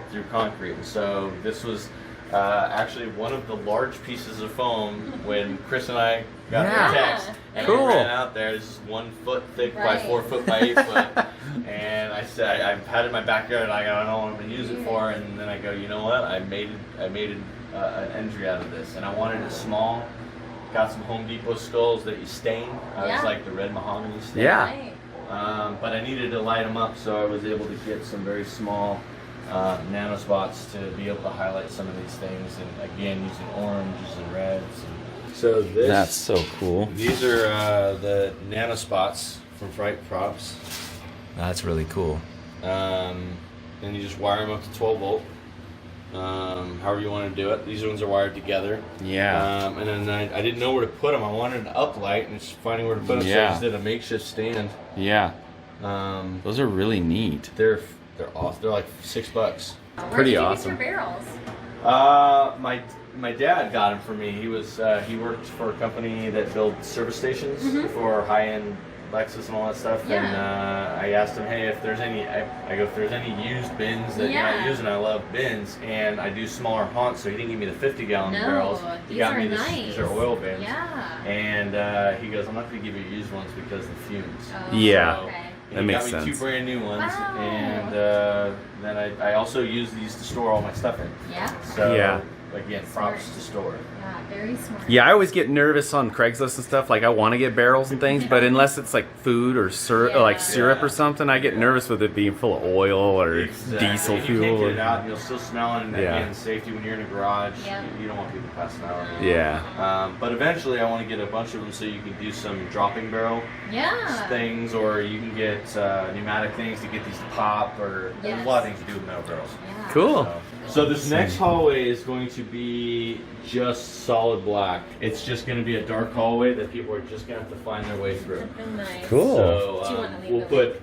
B: through concrete. And so this was actually one of the large pieces of foam when Chris and I got the text. And we ran out there. This is 1 foot thick by 4 foot by 8 foot. And I said, I had it in my backyard, and I don't know what I'm going to use it for. And then I go, you know what? I made an entry out of this. And I wanted it small. Got some Home Depot skulls that you stain. I was like the red mahogany stain.
C: Yeah.
B: but I needed to light them up, so I was able to get some very small nano spots to be able to highlight some of these things, and again using oranges and reds. So
C: that's so cool.
B: These are the nano spots from Fright Props.
C: That's really cool.
B: And you just wire them up to 12 volt. However you want to do it. These ones are wired together.
C: Yeah.
B: And then I didn't know where to put them. I wanted an uplight, and just finding where to put them. So I just did a makeshift stand.
C: Yeah. Those are really neat.
B: They're off. They're like $6.
C: Pretty
A: Where
C: awesome.
A: did you get your barrels?
B: My dad got them for me. He worked for a company that built service stations for high-end Lexus and all that stuff.
A: Yeah.
B: And I asked him, hey, if there's any, if there's any used bins that you're not using, I love bins, and I do smaller haunts, so he didn't give me the 50-gallon barrels. He got me these are oil bins.
A: Yeah.
B: And he goes, I'm not going to give you used ones because of the fumes.
A: Oh,
C: Yeah.
B: So,
A: okay.
C: That makes
B: got me
C: sense.
B: 2 brand new ones,
A: Wow.
B: and then I also use these to store all my stuff in.
A: Yeah.
B: So again, props to store.
A: Yeah, very smart.
C: Yeah, I always get nervous on Craigslist and stuff. Like I want to get barrels and things, but unless it's like food or syrup, or like syrup or something, I get nervous with it being full of oil or diesel
B: You
C: fuel.
B: can't get it out, and you'll still smell it. And again, safety when you're in a garage,
A: Yep.
B: you don't want people passing out.
C: Yeah.
B: But eventually, I want to get a bunch of them so you can do some dropping barrel things, or you can get pneumatic things to get these to pop, or there's a lot of things to do with metal barrels.
A: Yeah.
C: Cool.
B: So this next hallway is going to be just solid black. It's just going to be a dark hallway that people are just going to have to find their way through.
A: Nice.
C: Cool.
B: So
A: Do you wanna leave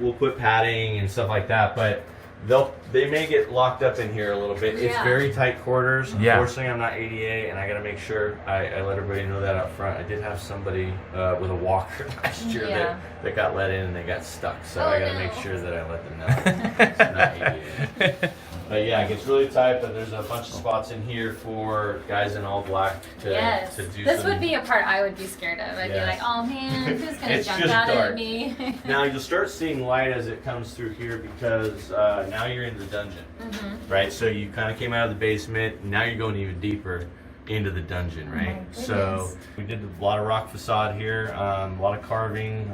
B: we'll put padding and stuff like that, but they may get locked up in here a little bit. It's very tight quarters.
C: Yeah.
B: Unfortunately, I'm not ADA, and I got to make sure I let everybody know that up front. I did have somebody with a walker last year that got let in and they got stuck, so I got to make sure that I let them know it's not ADA. But yeah, it gets really tight, but there's a bunch of spots in here for guys in all black to do
A: This would be a part I would be scared of. I'd be like, oh man, who's going to jump out at me?
B: Now you'll start seeing light as it comes through here because now you're in the dungeon, right? So you kind of came out of the basement, now you're going even deeper into the dungeon, right? So we did a lot of rock facade here, a lot of carving,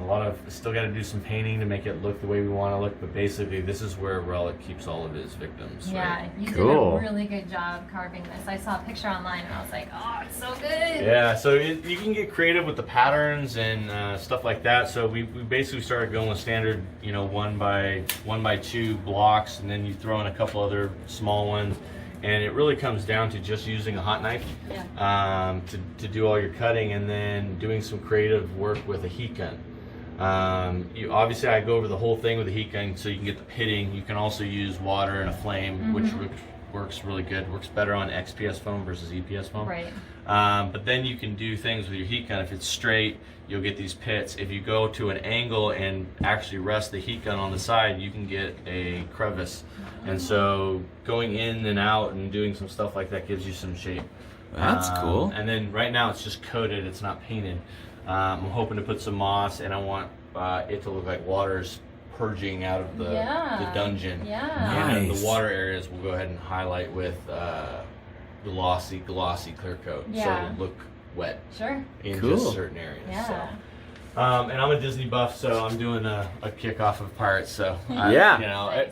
B: still got to do some painting to make it look the way we want to look, but basically this is where Relic keeps all of his victims.
A: Yeah, you did a really good job carving this. I saw a picture online and I was like, oh, it's so good.
B: Yeah, so you can get creative with the patterns and stuff like that. So we basically started going with standard, 1 by 2 blocks, and then you throw in a couple other small ones. And it really comes down to just using a hot knife to do all your cutting, and then doing some creative work with a heat gun. Obviously, I go over the whole thing with a heat gun so you can get the pitting. You can also use water and a flame, which works really good. Works better on XPS foam versus EPS foam.
A: Right.
B: But then you can do things with your heat gun. If it's straight, you'll get these pits. If you go to an angle and actually rest the heat gun on the side, you can get a crevice. And so going in and out and doing some stuff like that gives you some shape.
C: That's cool.
B: And then right now it's just coated, it's not painted. I'm hoping to put some moss, and I want it to look like water's purging out of the dungeon.
A: Yeah.
B: And the water areas we'll go ahead and highlight with glossy clear coat, so it'll look wet in just certain areas.
A: Yeah.
B: So. And I'm a Disney buff, so I'm doing a kickoff of Pirates. So I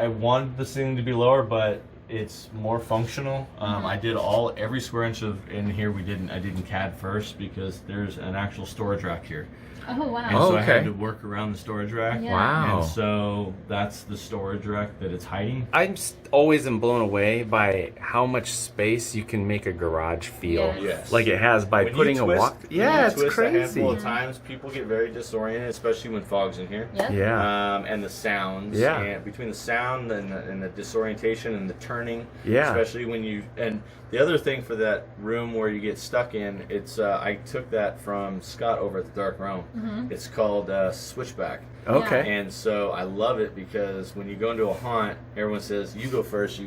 B: wanted this thing to be lower, but it's more functional. I did every square inch in here. I did in CAD first because there's an actual storage rack here.
A: Oh, wow.
B: And so I had to work around the storage rack.
A: Yeah.
C: Wow.
B: And so that's the storage rack that it's hiding.
C: I'm always blown away by how much space you can make a garage feel like it has by putting a walk. Yeah, it's crazy.
B: A handful of times, people get very disoriented, especially when fog's in here.
A: Yeah.
B: And the sounds.
C: Yeah.
B: And between the sound and the disorientation and the turning.
C: Yeah.
B: Especially when and the other thing for that room where you get stuck in, it's I took that from Scott over at the Dark Realm. It's called Switchback.
C: Okay.
B: And so I love it because when you go into a haunt, everyone says, you go first, I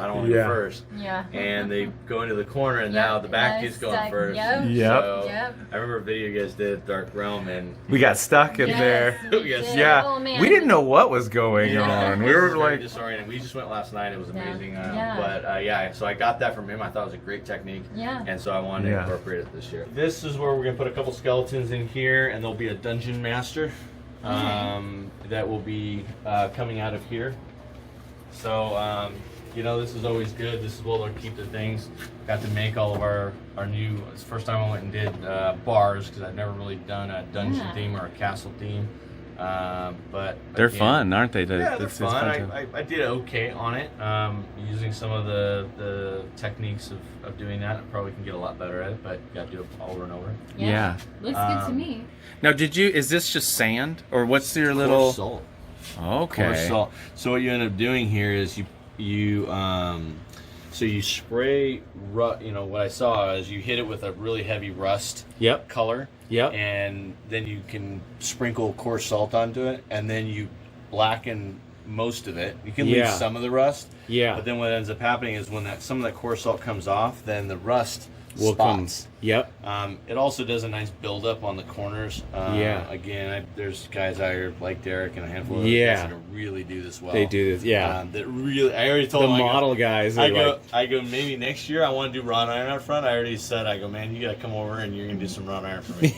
B: don't want to go first.
A: Yeah.
B: And they go into the corner, and now the back kid's going first.
A: Yep.
B: So I remember a video you guys did, Dark Realm, and
C: we got stuck in there.
B: Yes.
A: Oh, man.
C: We didn't know what was going on. We were like
B: disoriented. We just went last night. It was amazing. But so I got that from him. I thought it was a great technique.
A: Yeah.
B: And so I wanted to incorporate it this year. This is where we're going to put a couple skeletons in here, and there'll be a dungeon master. that will be coming out of here. So, you know, this is always good. This is where they'll keep the things. Got to make all of our new, it's the first time I went and did bars, because I've never really done a dungeon theme or a castle theme. But
C: they're fun, aren't they?
B: Yeah, they're fun. I did okay on it. Using some of the techniques of doing that, I probably can get a lot better at it, but you got to do it over and over.
C: Yeah.
A: Looks good to me.
C: Now, is this just sand, or what's your little...
B: Coarse salt.
C: Okay.
B: Coarse salt. So what you end up doing here is you spray you know, what I saw is you hit it with a really heavy rust color.
C: Yep.
B: And then you can sprinkle coarse salt onto it, and then you blacken most of it. You can leave some of the rust.
C: Yeah.
B: But then what ends up happening is when some of that coarse salt comes off, then the rust spots.
C: Yep.
B: It also does a nice buildup on the corners. Again, there's guys out here like Derek and a handful of guys that really do this well.
C: They do this,
B: that really, I already told
C: the
B: them,
C: model guys.
B: I go, maybe next year I want to do wrought iron out front. I already said, I go, man, you got to come over and you're going to do some wrought iron for me.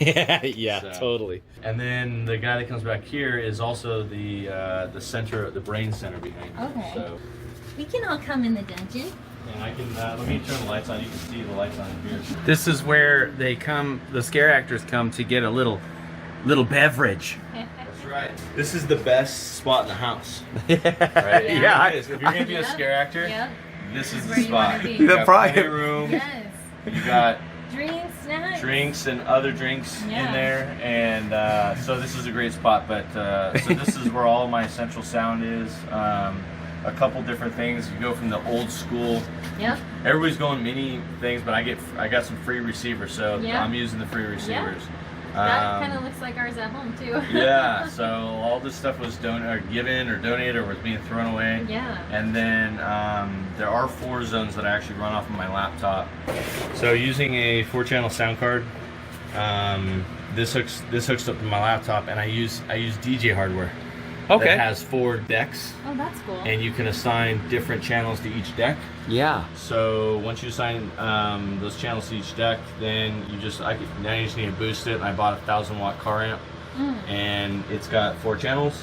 C: Totally.
B: And then the guy that comes back here is also the center, the brain center behind it.
A: Okay.
B: So,
A: We can all come in the dungeon.
B: and I can, let me turn the lights on. You can see the lights on here.
C: This is where they come, the scare actors come to get a little beverage.
B: That's right. This is the best spot in the house.
C: Right?
A: Yeah.
B: If you're going to be a scare actor, this is
A: where
B: the
A: you wanna
B: spot.
A: be.
B: You got
C: private
B: plenty of room.
A: Yes.
B: You got
A: Drinks
B: and other drinks in there, and so this is a great spot. But so this is where all my essential sound is. A couple different things. You go from the old school.
A: Yep.
B: Everybody's going mini things, but I got some free receivers, so I'm using the free receivers.
A: That kind of looks like ours at home too.
B: Yeah. So all this stuff was given or donated or was being thrown away.
A: Yeah.
B: And then there are 4 zones that I actually run off of my laptop. So using a 4-channel sound card, this hooks up to my laptop, and I use DJ hardware.
C: Okay.
B: That has 4 decks.
A: Oh, that's cool.
B: And you can assign different channels to each deck.
C: Yeah.
B: So once you assign those channels to each deck, then now you just need to boost it. And I bought a 1,000-watt car amp, and it's got 4 channels.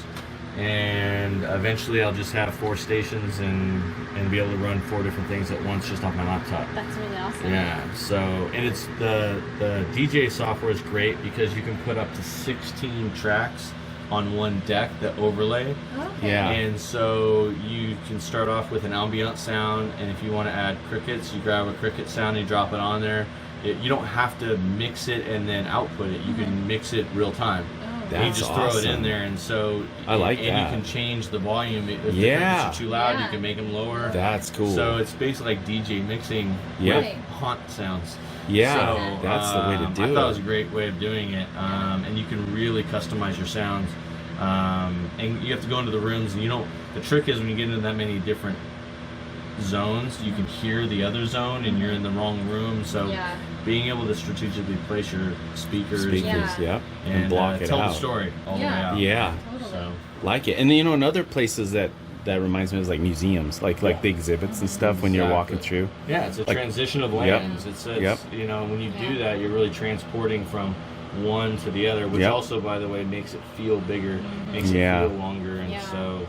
B: And eventually, I'll just have 4 stations and be able to run 4 different things at once just off my laptop.
A: That's really awesome.
B: Yeah. So, and it's the DJ software is great because you can put up to 16 tracks on one deck that overlay.
A: Okay.
C: Yeah.
B: And so you can start off with an ambient sound, and if you want to add crickets, you grab a cricket sound and you drop it on there. You don't have to mix it and then output it. You can mix it real time. And you just throw it in there, and so
C: I like that.
B: And you can change the volume. If the crickets are too loud, you can make them lower.
C: That's cool.
B: So it's basically like DJ mixing with haunt sounds.
C: Yeah,
B: so,
C: that's the way to do it.
B: I thought it was a great way of doing it, and you can really customize your sounds. And you have to go into the rooms, and the trick is when you get into that many different zones, you can hear the other zone, and you're in the wrong room. So being able to strategically place your speakers
C: and block it
B: tell
C: out.
B: The story all the way out.
C: Yeah,
A: totally.
B: So.
C: Like it. And in other places that reminds me of like museums, like the exhibits and stuff when you're walking through.
B: Yeah, it's a transition of lands. It's when you do that, you're really transporting from one to the other, which also, by the way, makes it feel bigger, makes it feel longer, and so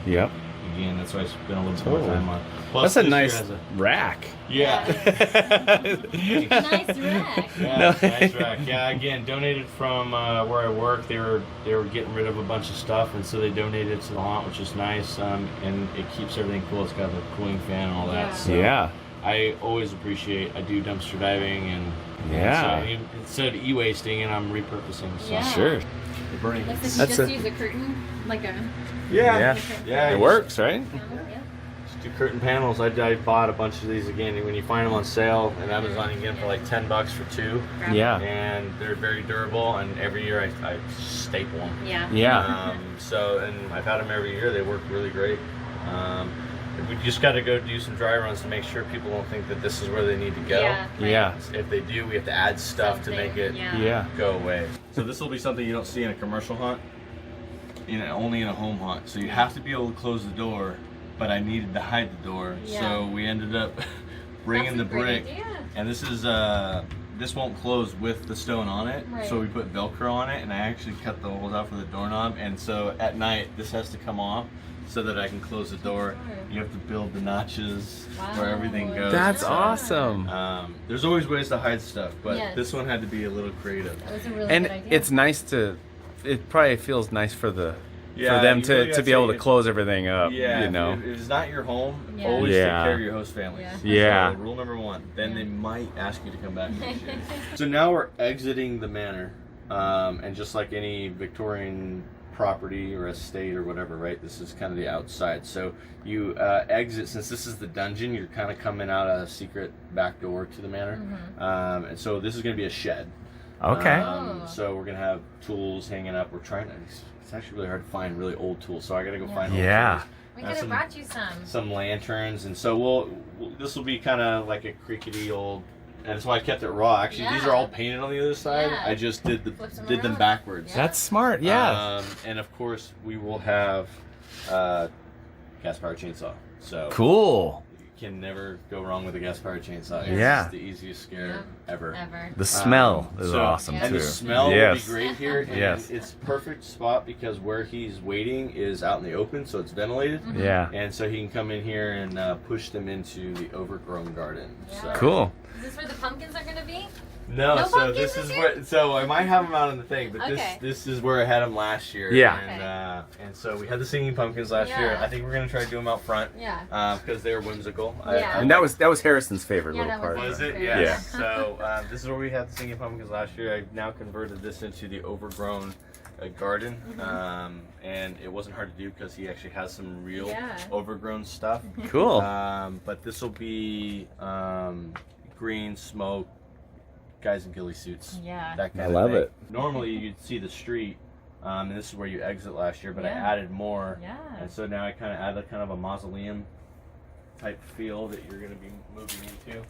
B: again, that's why I spent a little bit more time on. Plus,
C: that's a nice rack.
B: Yeah.
A: Nice rack.
B: Nice rack. Yeah, again, donated from where I work. They were getting rid of a bunch of stuff, and so they donated to the haunt, which is nice, and it keeps everything cool. It's got the cooling fan and all that. So I always appreciate. I do dumpster diving and instead of e-wasting, and I'm repurposing. So.
C: Sure.
B: Burning.
A: Let's just use a curtain, like a.
B: Yeah.
C: It works, right?
B: Just do curtain panels. I bought a bunch of these again. When you find them on sale at Amazon, you get them for like $10 for 2.
C: Yeah.
B: And they're very durable. And every year I staple them.
C: Yeah.
B: So I've had them every year. They work really great. We just got to go do some dry runs to make sure people don't think that this is where they need to go.
C: Yeah.
B: If they do, we have to add stuff to make it go away. So this will be something you don't see in a commercial hunt. Only in a home hunt. So you have to be able to close the door, but I needed to hide the door. So we ended up bringing the brick. And this is this won't close with the stone on it,
A: Right.
B: so we put Velcro on it, and I actually cut the holes out for the doorknob, and so at night this has to come off so that I can close the door. You have to build the notches where everything goes.
C: That's awesome.
B: There's always ways to hide stuff, but
A: Yes.
B: this one had to be a little creative.
A: That was a really
C: And
A: good idea.
C: it's nice to. It probably feels nice for the.
B: Yeah,
C: for them
B: you really
C: to be able to close everything up.
B: Yeah,
C: You know.
B: if it's not your home,
A: Yeah.
B: always
C: Yeah.
B: take care of your host families.
C: Yeah.
B: So, rule number 1. Then
A: Yeah.
B: they might ask you to come back next year. So now we're exiting the manor, and just like any Victorian property or estate or whatever, right? This is kind of the outside. So you exit, since this is the dungeon, you're kind of coming out a secret back door to the manor. And so this is going to be a shed.
C: Okay.
B: So we're going to have tools hanging up. We're trying to, it's actually really hard to find really old tools, so I got to go find old
C: Yeah.
B: tools.
A: We could have brought you some.
B: Lanterns, and so this will be kind of like a crickety old, and that's why I kept it raw. Actually, these are all painted on the other side.
A: Yeah.
B: I just did
A: Flips them
B: them
A: around.
B: backwards.
A: Yeah.
C: That's smart. Yeah.
B: And of course we will have gas powered chainsaw. So
C: Cool.
B: you can never go wrong with a gas powered chainsaw. It's
C: Yeah.
B: the easiest scare ever.
C: The smell is
B: So-
C: awesome
A: Yeah.
B: And
C: too.
B: the smell
C: Yes.
B: will be great here. And
C: Yes.
B: it's perfect spot because where he's waiting is out in the open, so it's ventilated.
C: Yeah.
B: And so he can come in here and push them into the overgrown garden.
A: Yeah.
B: So.
C: Cool.
A: Is this where the pumpkins are going to be?
B: No,
A: No
B: so
A: pumpkins
B: this
A: this
B: is
A: year?
B: where. So I might have them out on the thing, but
A: Okay.
B: this is where I had them last year.
C: Yeah.
B: And so we had the singing pumpkins last year.
A: Yeah.
B: I think we're gonna try to do them out front.
A: Yeah.
B: Because they're whimsical.
A: Yeah.
C: And that was Harrison's favorite
A: Yeah,
C: little
A: that was
C: part.
B: Was it?
A: Yeah.
B: Yes.
C: Yeah.
B: So this is where we had the singing pumpkins last year. I've now converted this into the overgrown garden, and it wasn't hard to do because he actually has some real overgrown stuff.
C: Cool.
B: But this will be green smoke, guys in ghillie suits.
A: Yeah.
B: That kind
C: I
B: of
C: love
B: thing.
C: it.
B: Normally you'd see the street, and this is where you exit last year, but I
A: Yeah.
B: added more.
A: Yeah.
B: And so now I kind of add a kind of a mausoleum type feel that you're going to be moving into.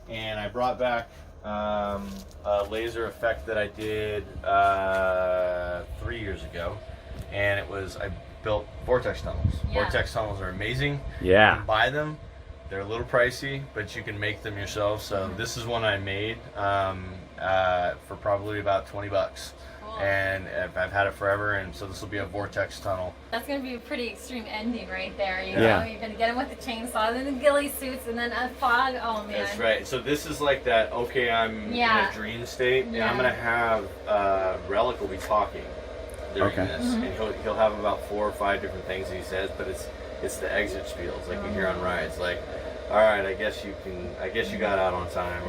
B: And I brought back a laser effect that I did 3 years ago, and it was I built vortex tunnels.
A: Yeah.
B: Vortex tunnels are amazing. You
C: Yeah.
B: can buy them. They're a little pricey, but you can make them yourself. So this is one I made for probably about $20.
A: Cool.
B: And I've had it forever, and so this will be a vortex tunnel.
A: That's going to be a pretty extreme ending right there. You
C: Yeah.
A: know, you're going to get him with the chainsaw, then the ghillie suits, and then a fog. Oh, man.
B: That's right. So this is like that, okay, I'm in a dream state, and I'm
A: Yeah.
B: going to have Relic will be talking during
C: Okay.
B: this. And he'll have about 4 or 5 different things that he says, but it's the exit spiels, like you hear on rides, like, all right, I guess you got out on time,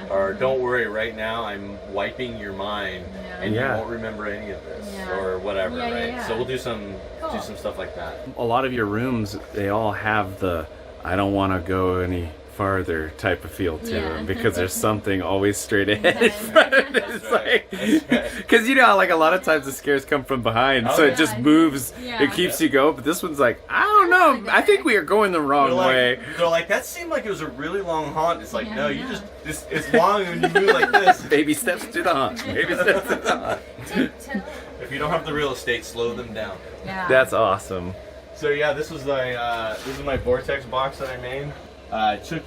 B: or don't worry, right now I'm wiping your mind, and
C: Yeah.
B: you won't remember any of this,
A: Yeah.
B: or whatever,
A: Yeah, yeah,
B: right?
A: yeah.
B: So we'll do some
A: Cool.
B: stuff like that.
C: A lot of your rooms, they all have the I don't want to go any farther type of feel to
A: Yeah.
C: them because there's something always straight ahead in front of it. It's
B: That's right.
C: like,
B: That's right.
C: because you know how like a lot of times the scares come from behind, so
B: Oh,
C: it just
A: yeah.
C: moves,
A: Yeah.
C: it keeps you going. But this one's like, I don't know, I think we are going the wrong way.
B: They're like, that seemed like it was a really long haunt. It's like,
A: Yeah,
B: no, you
A: yeah.
B: just, it's long when you move like this.
C: Baby steps to the haunt. Baby steps to the haunt.
A: Tiptoe.
B: If you don't have the real estate, slow them down.
A: Yeah.
C: That's awesome.
B: So yeah, this is my vortex box that I made. I took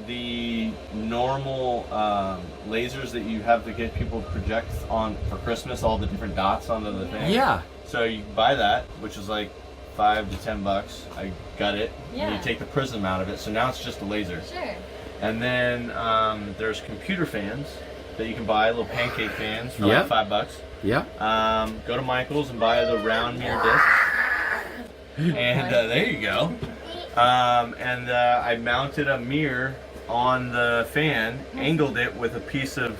B: the normal lasers that you have to get people to project on for Christmas, all the different dots onto the thing.
C: Yeah.
B: So you buy that, which is like $5 to $10. I got it.
A: Yeah.
B: And you take the prism out of it, so now it's just a laser.
A: Sure.
B: And then there's computer fans that you can buy, little pancake fans for
C: Yep.
B: like $5.
C: Yeah.
B: Go to Michael's and buy the round mirror disc. And there you go. And I mounted a mirror on the fan, angled it with a piece of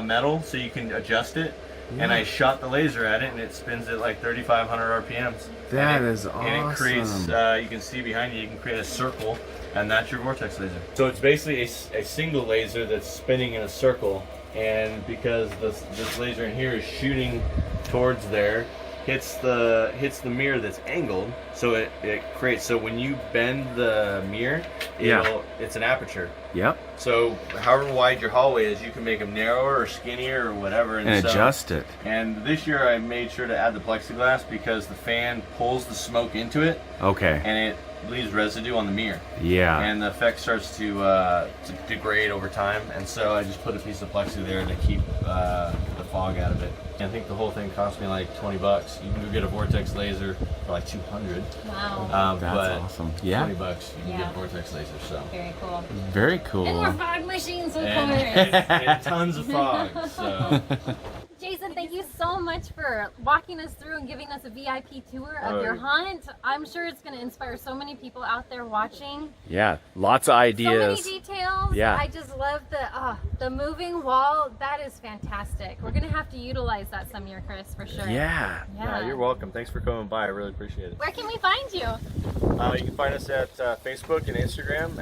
B: metal so you can adjust it. And I shot the laser at it, and it spins at like 3,500 RPMs.
C: That
B: and
C: is
B: And it creates,
C: awesome.
B: you can see behind you can create a circle, and that's your vortex laser. So it's basically a single laser that's spinning in a circle, and because this laser in here is shooting towards there, hits the mirror that's angled, so it creates, so when you bend the mirror, it's an aperture.
C: Yep.
B: So however wide your hallway is, you can make them narrower or skinnier or whatever.
C: And
B: so,
C: adjust it.
B: And this year I made sure to add the plexiglass because the fan pulls the smoke into it,
C: Okay.
B: and leaves residue on the mirror.
C: Yeah.
B: And the effect starts to degrade over time. And so I just put a piece of plexi there to keep the fog out of it. And I think the whole thing cost me like 20 bucks. You can go get a Vortex laser for like 200.
A: Wow.
C: That's
B: but
C: awesome. Yeah.
B: 20 bucks, you can get a Vortex laser. So
A: Very cool.
C: Very cool.
A: And more fog machines, of course.
B: and tons of fog. So.
A: Jason, thank you so much for walking us through and giving us a VIP tour of your hunt. I'm sure it's going to inspire so many people out there watching.
C: Yeah, lots of ideas.
A: So many details.
C: Yeah.
A: I just love the moving wall. That is fantastic. We're going to have to utilize that some year, Chris, for sure.
C: Yeah.
B: Yeah, you're welcome. Thanks for coming by. I really appreciate it.
A: Where can we find you?
B: You can find us at Facebook and Instagram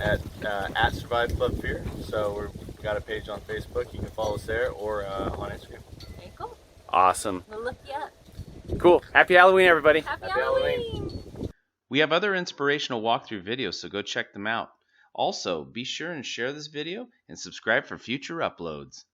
B: at Survive Club Fear. So we've got a page on Facebook. You can follow us there or on Instagram.
A: Okay, cool.
C: Awesome.
A: We'll look you up.
C: Cool. Happy Halloween, everybody.
A: Happy
B: Halloween.
A: Halloween.
C: We have other inspirational walkthrough videos, so go check them out. Also, be sure and share this video and subscribe for future uploads.